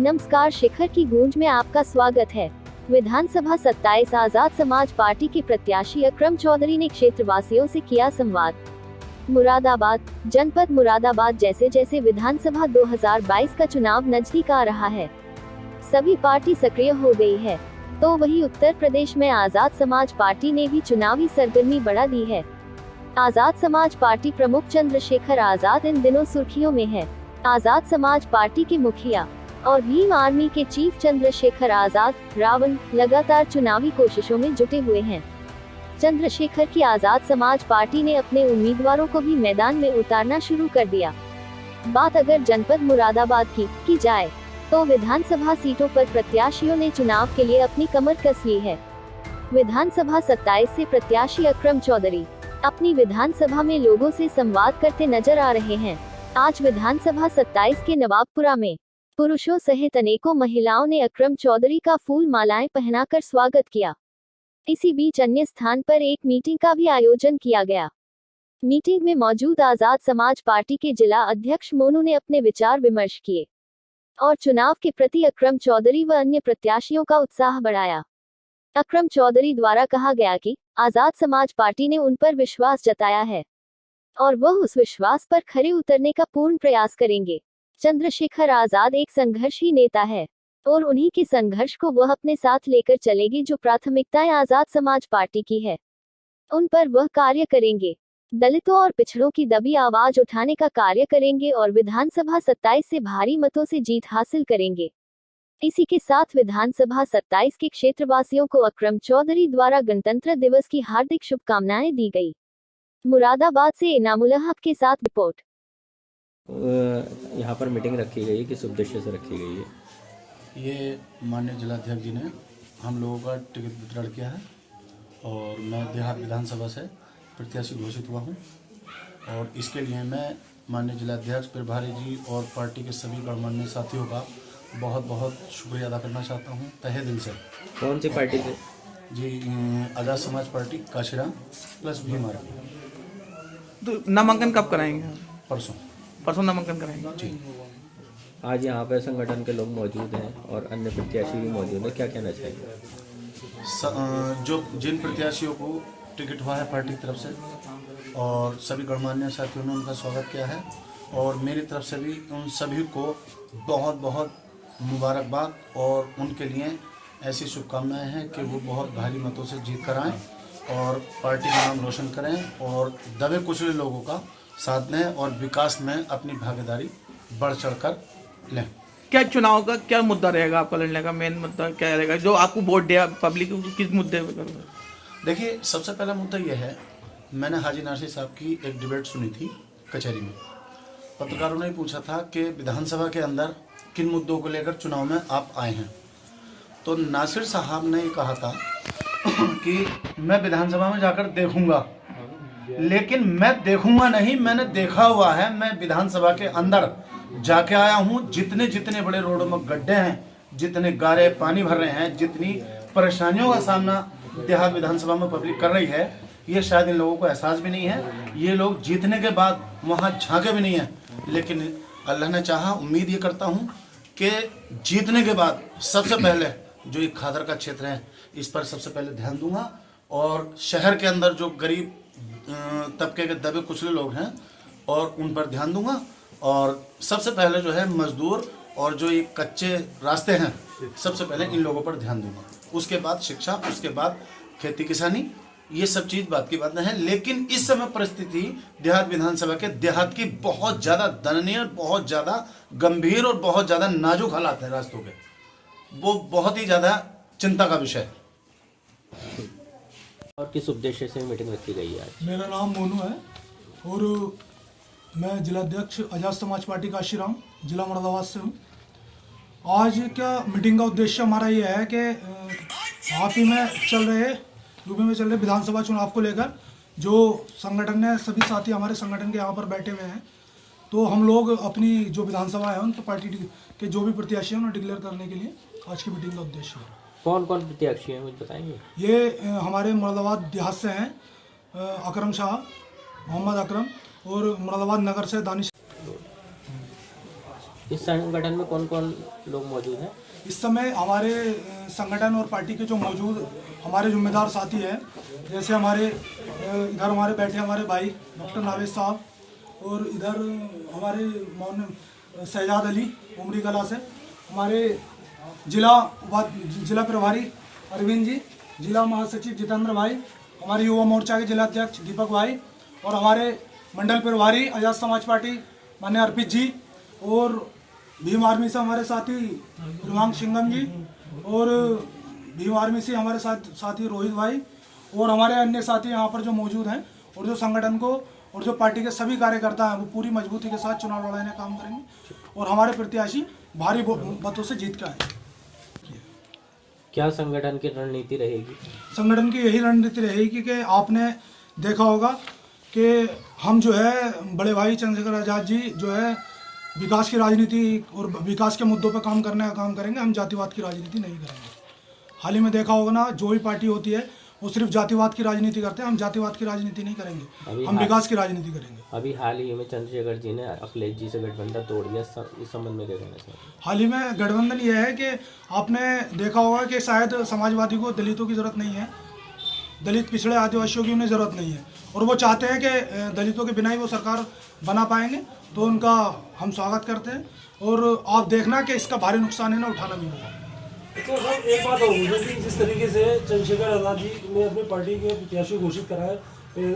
नमस्कार, शिखर की गूंज में आपका स्वागत है। विधानसभा 27 आजाद समाज पार्टी के प्रत्याशी अकरम चौधरी ने क्षेत्रवासियों से किया संवाद। मुरादाबाद जनपद मुरादाबाद जैसे जैसे विधानसभा 2022 का चुनाव नजदीक आ रहा है, सभी पार्टी सक्रिय हो गई है, तो वही उत्तर प्रदेश में आजाद समाज पार्टी ने भी चुनावी सरगर्मी बढ़ा दी है। आजाद समाज पार्टी प्रमुख चंद्रशेखर आजाद इन दिनों सुर्खियों में है। आजाद समाज पार्टी के मुखिया और भीम आर्मी के चीफ चंद्रशेखर आजाद रावण लगातार चुनावी कोशिशों में जुटे हुए हैं। चंद्रशेखर की आजाद समाज पार्टी ने अपने उम्मीदवारों को भी मैदान में उतारना शुरू कर दिया। बात अगर जनपद मुरादाबाद की जाए तो विधानसभा सीटों पर प्रत्याशियों ने चुनाव के लिए अपनी कमर कस ली है। विधानसभा 27 से प्रत्याशी अकरम चौधरी अपनी विधानसभा में लोगों से संवाद करते नजर आ रहे हैं। आज विधानसभा 27 के नवाबपुरा में पुरुषों सहित अनेकों महिलाओं ने अकरम चौधरी का फूल मालाएं पहनाकर स्वागत किया। इसी बीच अन्य स्थान पर एक मीटिंग का भी आयोजन किया गया। मीटिंग में मौजूद आजाद समाज पार्टी के जिला अध्यक्ष मोनू ने अपने विचार विमर्श किए और चुनाव के प्रति अकरम चौधरी व अन्य प्रत्याशियों का उत्साह बढ़ाया। अकरम चौधरी द्वारा कहा गया कि आजाद समाज पार्टी ने उन पर विश्वास जताया है और वह उस विश्वास पर खरे उतरने का पूर्ण प्रयास करेंगे। चंद्रशेखर आजाद एक संघर्षी नेता है और उन्हीं के संघर्ष को वह अपने साथ लेकर चलेगी। जो प्राथमिकताएं आजाद समाज पार्टी की है, उन पर वह कार्य करेंगे। दलितों और पिछड़ों की दबी आवाज उठाने का कार्य करेंगे और विधानसभा 27 से भारी मतों से जीत हासिल करेंगे। इसी के साथ विधानसभा 27 के क्षेत्रवासियों को अकरम चौधरी द्वारा गणतंत्र दिवस की हार्दिक शुभकामनाएं दी गई। मुरादाबाद से इनामुल हक के साथ रिपोर्ट। यहाँ पर मीटिंग रखी गई है, किस उद्देश्य से रखी गई है? ये माननीय जिलाध्यक्ष जी ने हम लोगों का टिकट वितरण किया है और मैं देहात विधानसभा से प्रत्याशी घोषित हुआ हूँ और इसके लिए मैं माननीय जिलाध्यक्ष प्रभारी जी और पार्टी के सभी गणमान्य साथियों का बहुत बहुत शुक्रिया अदा करना चाहता हूँ तहे दिल से। कौन सी पार्टी से? जी, Azad Samaj party Kashiram plus Bhim army. तो नामांकन कब कराएंगे? परसों नामांकन कराएंगे जी। आज यहाँ पर संगठन के लोग मौजूद हैं और अन्य प्रत्याशी भी मौजूद हैं, क्या कहना चाहिए? जो जिन प्रत्याशियों को टिकट हुआ है पार्टी की तरफ से और सभी गणमान्य साथियों ने उनका स्वागत किया है और मेरी तरफ से भी उन सभी को बहुत बहुत मुबारकबाद और उनके लिए ऐसी शुभकामनाएं हैं कि वो बहुत भारी मतों से जीत कर आएँ और पार्टी का नाम रोशन करें और दबे कुचले लोगों का साथ दें और विकास में अपनी भागीदारी बढ़ चढ़कर लें। क्या चुनाव का क्या मुद्दा रहेगा आपका? लड़ने का मेन मुद्दा क्या रहेगा जो आपको वोट दिया पब्लिक किस मुद्दे पे करोगे? देखिए, सबसे पहला मुद्दा यह है, मैंने हाजी नासिर साहब की एक डिबेट सुनी थी कचहरी में। पत्रकारों ने पूछा था कि विधानसभा के अंदर किन मुद्दों को लेकर चुनाव में आप आए हैं, तो नासिर साहब ने कहा था कि मैं विधानसभा में जाकर देखूंगा, लेकिन मैं देखूंगा नहीं, मैंने देखा हुआ है। मैं विधानसभा के अंदर जाके आया हूं। जितने जितने बड़े रोडों में गड्ढे हैं, जितने गारे पानी भर रहे हैं, जितनी परेशानियों का सामना देहात विधानसभा में पब्लिक कर रही है, ये शायद इन लोगों को एहसास भी नहीं है। ये लोग जीतने के बाद वहाँ झांके भी नहीं है, लेकिन अल्लाह ने चाहा, उम्मीद ये करता हूँ कि जीतने के बाद सबसे पहले जो ये खादर का क्षेत्र है इस पर सबसे पहले ध्यान दूंगा और शहर के अंदर जो गरीब तबके के दबे कुचले लोग हैं और उन पर ध्यान दूंगा और सबसे पहले जो है मजदूर और जो ये कच्चे रास्ते हैं, सबसे पहले इन लोगों पर ध्यान दूंगा। उसके बाद शिक्षा, उसके बाद खेती किसानी, ये सब चीज़ बात की बातें हैं। लेकिन इस समय परिस्थिति देहात विधानसभा के देहात की बहुत ज़्यादा दयनीय, बहुत ज़्यादा गंभीर और बहुत ज़्यादा नाजुक हालात हैं रास्तों के, वो बहुत ही ज़्यादा चिंता का विषय है। और किस उद्देश्य से मीटिंग रखी गई है आज? मेरा नाम मोनू है और मैं जिलाध्यक्ष आजाद समाज पार्टी काशीराम जिला मुरादाबाद से हूँ। आज क्या मीटिंग का उद्देश्य हमारा ये है कि आप ही में चल रहे यूपी में चल रहे विधानसभा चुनाव को लेकर जो संगठन ने, सभी साथी हमारे संगठन के यहाँ पर बैठे हुए हैं, तो हम लोग अपनी जो विधानसभा है उन तो पार्टी के जो भी प्रत्याशी हैं उन्हें डिक्लेयर करने के लिए आज की मीटिंग का उद्देश्य है। कौन कौन प्रत्याशी हैं मुझे बताएंगे? ये हमारे मुरादाबाद देहात से हैं अकरम शाह, मोहम्मद अकरम और मुरादाबाद नगर से दानिश। इस संगठन में कौन कौन लोग मौजूद हैं? इस समय हमारे संगठन और पार्टी के जो मौजूद हमारे जिम्मेदार साथी हैं, जैसे हमारे इधर हमारे बैठे हमारे भाई डॉक्टर नावेद साहब, और इधर हमारे मौन शहजाद अली उमरी कला से, हमारे जिला प्रभारी अरविंद जी, जिला महासचिव जितेंद्र भाई, हमारे युवा मोर्चा के जिला अध्यक्ष दीपक भाई, और हमारे मंडल प्रभारी आज़ाद समाज पार्टी माननीय अर्पित जी, और भीम आर्मी से हमारे साथी रुमांग सिंगम जी, और भीम आर्मी से हमारे साथी रोहित भाई, और हमारे अन्य साथी यहाँ पर जो मौजूद हैं, और जो संगठन को और जो पार्टी के सभी कार्यकर्ता हैं वो पूरी मजबूती के साथ चुनाव लड़ाने का काम करेंगे, और हमारे प्रत्याशी भारी मतों से जीत के आएंगे। क्या संगठन की रणनीति रहेगी? संगठन की यही रणनीति रहेगी कि आपने देखा होगा कि हम जो है बड़े भाई चंद्रशेखर आज़ाद जी जो है विकास की राजनीति और विकास के मुद्दों पर काम करने का काम करेंगे, हम जातिवाद की राजनीति नहीं करेंगे। हाल ही में देखा होगा ना, जो भी पार्टी होती है वो सिर्फ जातिवाद की राजनीति करते हैं, हम जातिवाद की राजनीति नहीं करेंगे, हम विकास की राजनीति करेंगे। अभी हाल ही में चंद्रशेखर जी ने अखिलेश जी से गठबंधन तोड़ दिया, इस संबंध में क्या कहना चाहिए? हाल ही में गठबंधन यह है कि आपने देखा होगा कि शायद समाजवादी को दलितों की ज़रूरत नहीं है, दलित पिछड़े आदिवासियों की उन्हें ज़रूरत नहीं है, और वो चाहते हैं कि दलितों के बिना ही वो सरकार बना पाएंगे, तो उनका हम स्वागत करते हैं। और आप देखना कि इसका भारी नुकसान है ना उठाना भी होगा। तो सर एक बात और कि जिस तरीके से चंद्रशेखर आज़ाद जी ने अपनी पार्टी के प्रत्याशी घोषित करा है,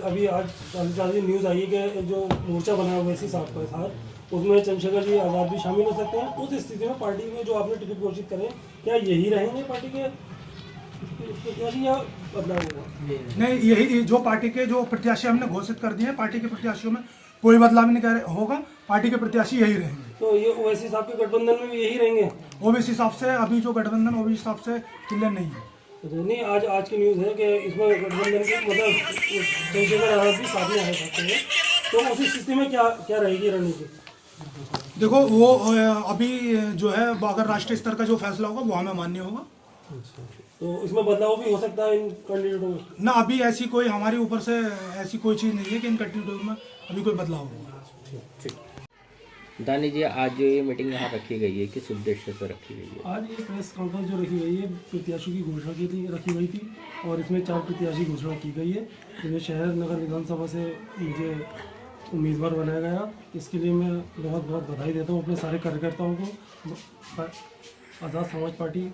अभी आज ताज़ी न्यूज़ आई है कि जो मोर्चा बना हुआ इसी साथ का था, उसमें चंद्रशेखर जी आज़ाद भी शामिल हो सकते हैं। उस स्थिति में पार्टी में जो आपने टिकट घोषित करे, क्या यही रहेंगे पार्टी के प्रत्याशी या बदलाव होगा? नहीं, यही जो पार्टी के जो प्रत्याशी हमने घोषित कर दिए हैं, पार्टी के प्रत्याशियों में कोई बदलाव नहीं होगा, पार्टी के प्रत्याशी यही रहेंगे। तो ये ओवैसी साहब के गठबंधन में भी यही रहेंगे? ओबीसी हिसाब से अभी जो गठबंधन ओबीसी हिसाब से क्लियर नहीं है। नहीं, आज की न्यूज़ है कि इसमें गठबंधन के मतलब चंद्रशेखर आज़ाद भी साथ में आए सकते हैं, तो उसी स्थिति में क्या रहेगी रणनीति? देखो वो अभी जो है अगर राष्ट्रीय स्तर का जो फैसला होगा वो हमें मान्य होगा। तो इसमें बदलाव भी हो सकता है इन कैंडिडेटों में? ना, अभी ऐसी कोई हमारी ऊपर से ऐसी कोई चीज़ नहीं है कि इन कैंडिडेटों में अभी कोई बदलाव होगा। दानी जी, आज जो ये मीटिंग यहाँ रखी गई है, किस उद्देश्य से रखी गई है? आज ये प्रेस कॉन्फ्रेंस जो रखी गई है, प्रत्याशियों की घोषणा रखी गई थी, और इसमें 4 प्रत्याशी घोषणा की गई है। जिन्हें शहर नगर विधानसभा से मुझे उम्मीदवार बनाया गया, इसके लिए मैं बहुत बहुत बधाई देता हूँ अपने सारे कार्यकर्ताओं को, आज़ाद समाज पार्टी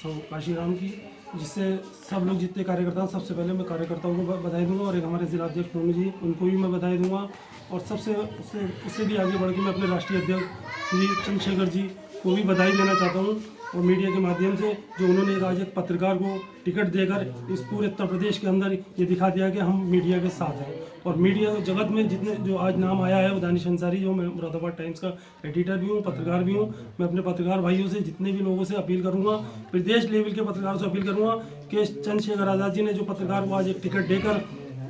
काशीराम की, जिससे सब लोग जितने कार्यकर्ता हैं, सबसे पहले मैं कार्यकर्ताओं को बधाई दूंगा, और एक हमारे जिला अध्यक्ष नोनू जी, उनको भी मैं बधाई दूंगा, और उससे भी आगे बढ़ के मैं अपने राष्ट्रीय अध्यक्ष श्री चंद्रशेखर जी को भी बधाई देना चाहता हूं, और मीडिया के माध्यम से जो उन्होंने आज एक पत्रकार को टिकट देकर इस पूरे उत्तर प्रदेश के अंदर ये दिखा दिया कि हम मीडिया के साथ हैं। और मीडिया जगत में जितने जो आज नाम आया है, वो दानिश अंसारी, जो मैं मुरादाबाद टाइम्स का एडिटर भी हूँ, पत्रकार भी हूँ, मैं अपने पत्रकार भाइयों से, जितने भी लोगों से अपील करूँगा, प्रदेश लेवल के पत्रकारों से अपील करूँगा कि चंद्रशेखर आज़ाद जी ने जो पत्रकार को आज एक टिकट देकर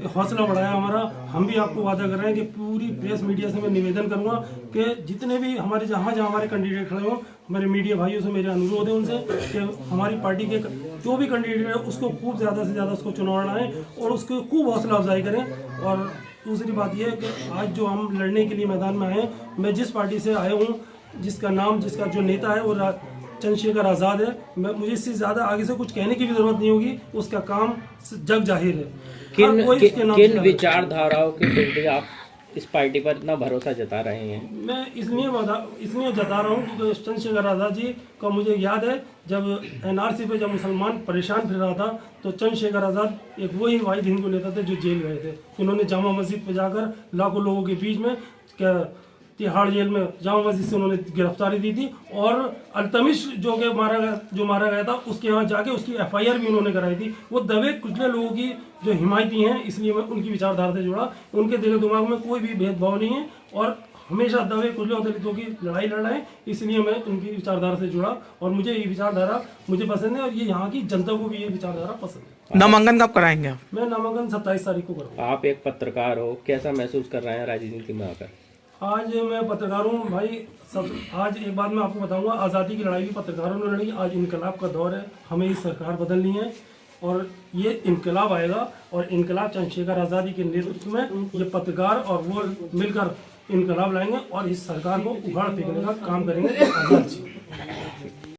हौसला बढ़ाया हमारा, हम भी आपको वादा कर रहे हैं कि पूरी प्रेस मीडिया से मैं निवेदन करूंगा कि जितने भी हमारे जहाँ हमारे कैंडिडेट खड़े हों, हमारे मीडिया भाइयों से मेरे अनुरोध है उनसे कि हमारी पार्टी के जो भी कैंडिडेट है उसको खूब ज़्यादा से ज़्यादा उसको चुनाव लड़ाएं और उसको खूब हौसला अफजाई करें। और दूसरी बात यह है कि आज जो हम लड़ने के लिए मैदान में आए हैं, मैं जिस पार्टी से आया हूँ, जिसका जो नेता है वो चंद्रशेखर आज़ाद है, मुझे इससे ज़्यादा आगे से कुछ कहने की भी जरूरत नहीं होगी, उसका काम जग जाहिर है। किन विचारधाराओं के चलते आप इस पार्टी पर इतना भरोसा जता रहे हैं? मैं इसलिए जता रहा हूँ क्योंकि चंद्रशेखर आज़ाद जी का मुझे याद है, जब NRC पे जब मुसलमान परेशान फिर रहा था, तो चंद्रशेखर आज़ाद एक वही वाहिद हिंदू नेता थे जो जेल गए थे। उन्होंने जामा मस्जिद पे जाकर लाखों लोगों के बीच में तिहाड़ जेल में जामा मस्जिद से उन्होंने गिरफ्तारी दी थी, और अल्तमिश जो मारा गया था उसके यहाँ जाके उसकी FIR भी उन्होंने कराई थी। वो दबे कुचले लोगों की जो हिमायती हैं, इसलिए मैं उनकी विचारधारा से जुड़ा। उनके दिल दिमाग में कोई भी भेदभाव नहीं है, और हमेशा दबे कुचले और दलितों की लड़ाई लड़ रहे हैं, इसलिए मैं उनकी विचारधारा से जुड़ा, और मुझे ये विचारधारा मुझे पसंद है, और ये यहाँ की जनता को भी ये विचारधारा पसंद है। नामांकन कब कराएंगे आप? मैं नामांकन 27 तारीख को करूँगा। आप एक पत्रकार हो, कैसा महसूस कर रहे हैं राजनीति में आकर? आज मैं पत्रकार हूँ भाई, आज एक बात मैं आपको बताऊंगा, आज़ादी की लड़ाई भी पत्रकारों ने लड़ी। आज इनकलाब का दौर है, हमें ये सरकार बदलनी है, और ये इनकलाब आएगा, और इनकलाब चंद्रशेखर आज़ादी के नेतृत्व में ये पत्रकार और वो मिलकर इनकलाब लाएंगे और इस सरकार को उखाड़ फेंकने का काम करेंगे। आज़ाद जी।